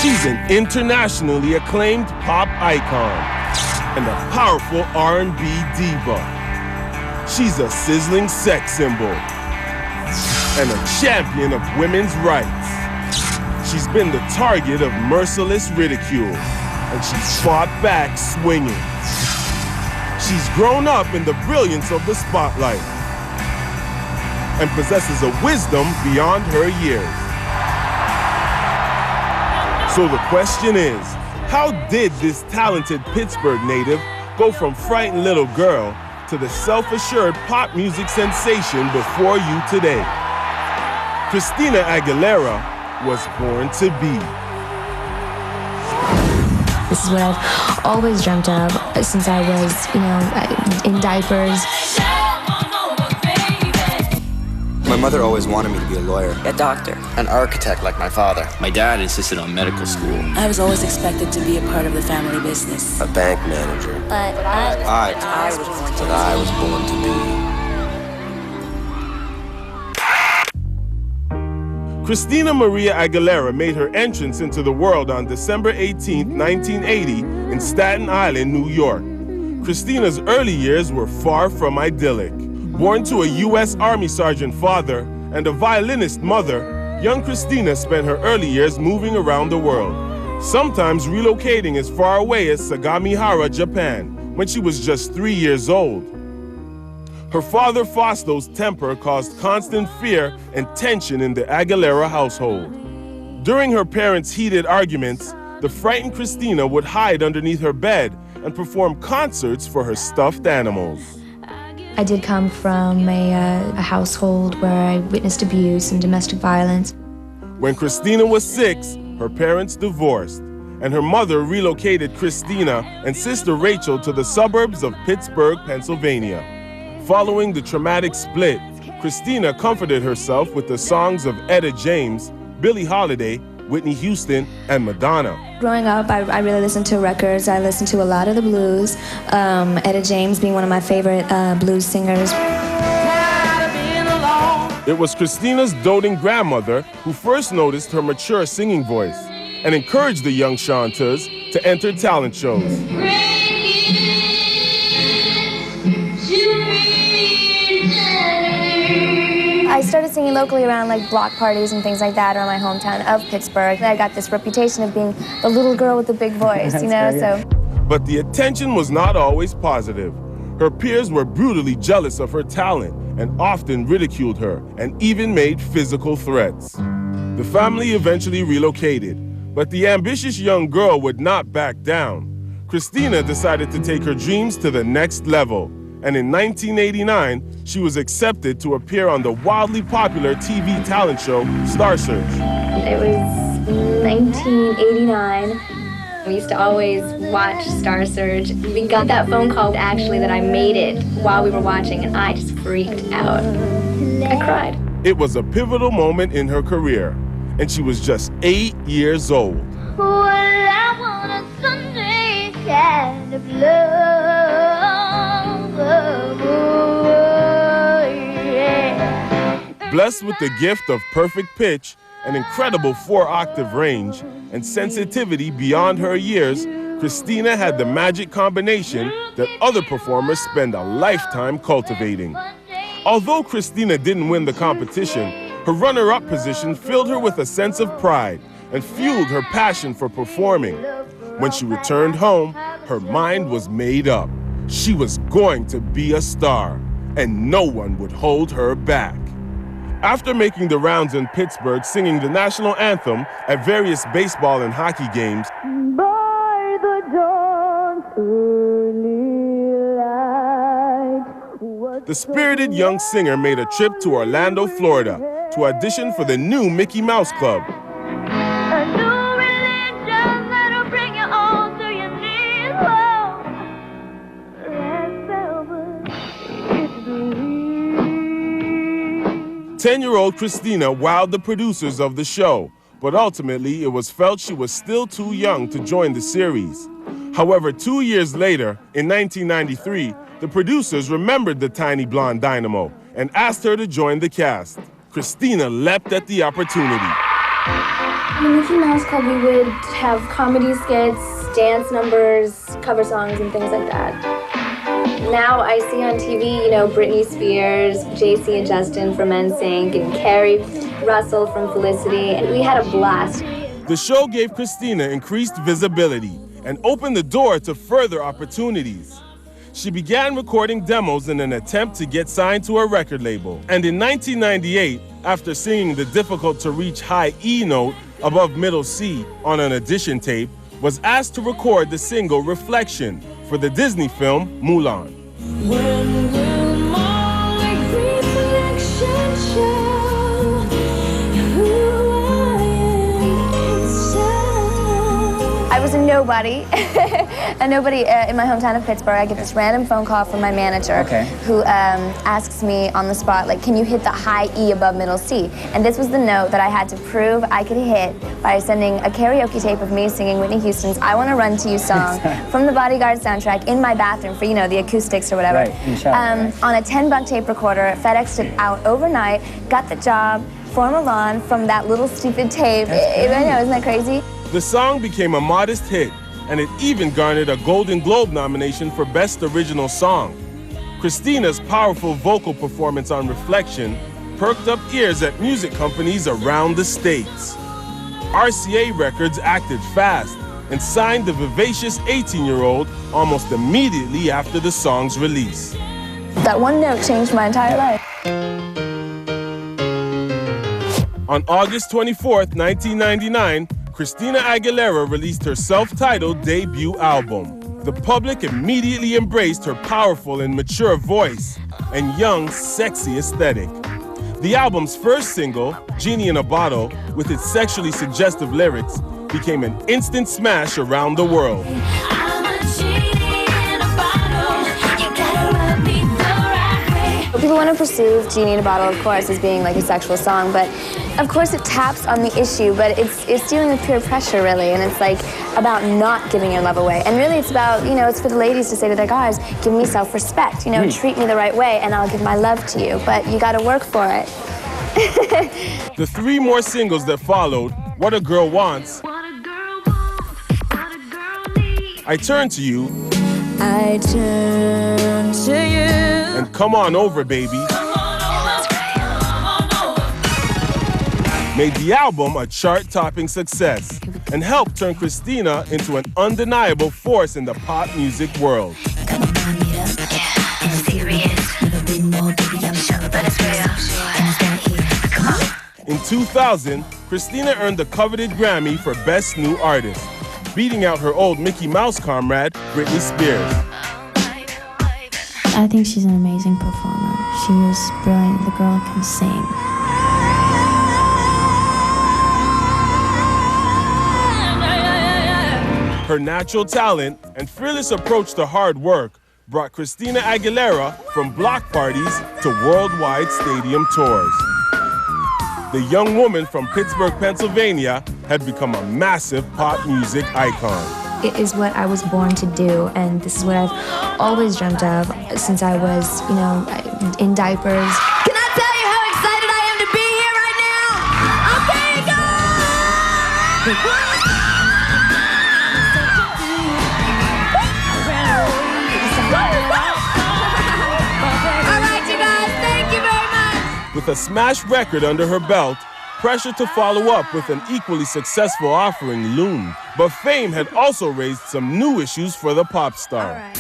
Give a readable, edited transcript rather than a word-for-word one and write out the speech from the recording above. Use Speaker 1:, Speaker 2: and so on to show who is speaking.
Speaker 1: She's an internationally acclaimed pop icon and a powerful R&B diva. She's a sizzling sex symbol and a champion of women's rights. She's been the target of merciless ridicule, and she's fought back swinging. She's grown up in the brilliance of the spotlight and possesses a wisdom beyond her years. So the question is, how did this talented Pittsburgh native go from frightened little girl to the self-assured pop music sensation before you today? Christina Aguilera was born to be.
Speaker 2: This is what I've always dreamt of since I was, in diapers.
Speaker 3: My mother always wanted me to be a lawyer,
Speaker 4: a doctor,
Speaker 3: an architect like my father.
Speaker 5: My dad insisted on medical school.
Speaker 4: I was always expected to be a part of the family business.
Speaker 3: A bank manager.
Speaker 4: But
Speaker 3: I was born to be.
Speaker 1: Christina Maria Aguilera made her entrance into the world on December 18, 1980 in Staten Island, New York. Christina's early years were far from idyllic. Born to a U.S. Army Sergeant father and a violinist mother, young Christina spent her early years moving around the world, sometimes relocating as far away as Sagamihara, Japan, when she was just 3 years old. Her father Fausto's temper caused constant fear and tension in the Aguilera household. During her parents' heated arguments, the frightened Christina would hide underneath her bed and perform concerts for her stuffed animals.
Speaker 2: I did come from a household where I witnessed abuse and domestic violence.
Speaker 1: When Christina was 6, her parents divorced, and her mother relocated Christina and sister Rachel to the suburbs of Pittsburgh, Pennsylvania. Following the traumatic split, Christina comforted herself with the songs of Etta James, Billie Holiday, Whitney Houston, and Madonna.
Speaker 2: Growing up, I really listened to records. I listened to a lot of the blues, Etta James being one of my favorite blues singers.
Speaker 1: It was Christina's doting grandmother who first noticed her mature singing voice and encouraged the young chanteurs to enter talent shows.
Speaker 2: I started singing locally around block parties and things like that around my hometown of Pittsburgh. I got this reputation of being the little girl with the big voice, so.
Speaker 1: But the attention was not always positive. Her peers were brutally jealous of her talent and often ridiculed her and even made physical threats. The family eventually relocated, but the ambitious young girl would not back down. Christina decided to take her dreams to the next level. And in 1989, she was accepted to appear on the wildly popular TV talent show, Star Search.
Speaker 2: It was 1989. We used to always watch Star Search. We got that phone call, actually, that I made it while we were watching, and I just freaked out. I cried.
Speaker 1: It was a pivotal moment in her career, and she was just 8 years old.
Speaker 6: Well, I want a Sunday kind of love.
Speaker 1: Blessed with the gift of perfect pitch, an incredible 4-octave range, and sensitivity beyond her years, Christina had the magic combination that other performers spend a lifetime cultivating. Although Christina didn't win the competition, her runner-up position filled her with a sense of pride and fueled her passion for performing. When she returned home, her mind was made up. She was going to be a star, and no one would hold her back. After making the rounds in Pittsburgh singing the national anthem at various baseball and hockey games,
Speaker 6: By the dawn's early light,
Speaker 1: the spirited young singer made a trip to Orlando, Florida to audition for the new Mickey Mouse Club.
Speaker 6: a new religion that'll bring you all to your knees. Oh, red velvet, it's the
Speaker 1: 10-year-old Christina wowed the producers of the show, but ultimately it was felt she was still too young to join the series. However, 2 years later, in 1993, the producers remembered the tiny blonde dynamo and asked her to join the cast. Christina leapt at the opportunity.
Speaker 2: In the Mickey Mouse Club, we would have comedy skits, dance numbers, cover songs, and things like that. Now I see on TV, you know, Britney Spears, JC and Justin from NSYNC, and Carrie Russell from Felicity, and we had a blast.
Speaker 1: The show gave Christina increased visibility and opened the door to further opportunities. She began recording demos in an attempt to get signed to a record label. And in 1998, after singing the difficult-to-reach high E note above middle C on an audition tape, was asked to record the single Reflection for the Disney film Mulan.
Speaker 6: When will my reflection show who I am inside?
Speaker 2: I was a nobody, in my hometown of Pittsburgh. I get this random phone call from my manager who asks me on the spot, like, can you hit the high E above middle C? And this was the note that I had to prove I could hit by sending a karaoke tape of me singing Whitney Houston's I Wanna Run to You song from the Bodyguard soundtrack in my bathroom for, you know, the acoustics or whatever. On a $10 tape recorder, FedExed it out overnight, got the job for Milan from that little stupid tape. I know, isn't that crazy?
Speaker 1: The song became a modest hit, and it even garnered a Golden Globe nomination for Best Original Song. Christina's powerful vocal performance on Reflection perked up ears at music companies around the states. RCA Records acted fast and signed the vivacious 18-year-old almost immediately after the song's release.
Speaker 2: That one note changed my entire life.
Speaker 1: On August 24th, 1999, Christina Aguilera released her self-titled debut album. The public immediately embraced her powerful and mature voice and young, sexy aesthetic. The album's first single, Genie in a Bottle, with its sexually suggestive lyrics, became an instant smash around the world.
Speaker 2: People want to perceive Genie in a Bottle, of course, as being like a sexual song, but of course it taps on the issue, but it's dealing with peer pressure, really, and it's like about not giving your love away. And really it's about, you know, it's for the ladies to say to their guys, give me self-respect, you know, treat me the right way and I'll give my love to you, but you gotta work for it.
Speaker 1: The three more singles that followed, What a Girl Wants, I Turn to You,
Speaker 6: I turn to you.
Speaker 1: and Come On Over, Baby, made the album a chart-topping success and helped turn Christina into an undeniable force in the pop music world. In 2000, Christina earned the coveted Grammy for Best New Artist, beating out her old Mickey Mouse comrade, Britney Spears.
Speaker 7: I think she's an amazing performer. She is brilliant. The girl can sing.
Speaker 1: Her natural talent and fearless approach to hard work brought Christina Aguilera from block parties to worldwide stadium tours. The young woman from Pittsburgh, Pennsylvania, had become a massive pop music icon.
Speaker 7: It is what I was born to do, and this is what I've always dreamt of since I was, you know, in diapers.
Speaker 6: Can I tell you how excited I am to be here right now? Okay, go! All right, you guys, thank you very much.
Speaker 1: With a smash record under her belt, pressure to follow up with an equally successful offering loomed. But fame had also raised some new issues for the pop star.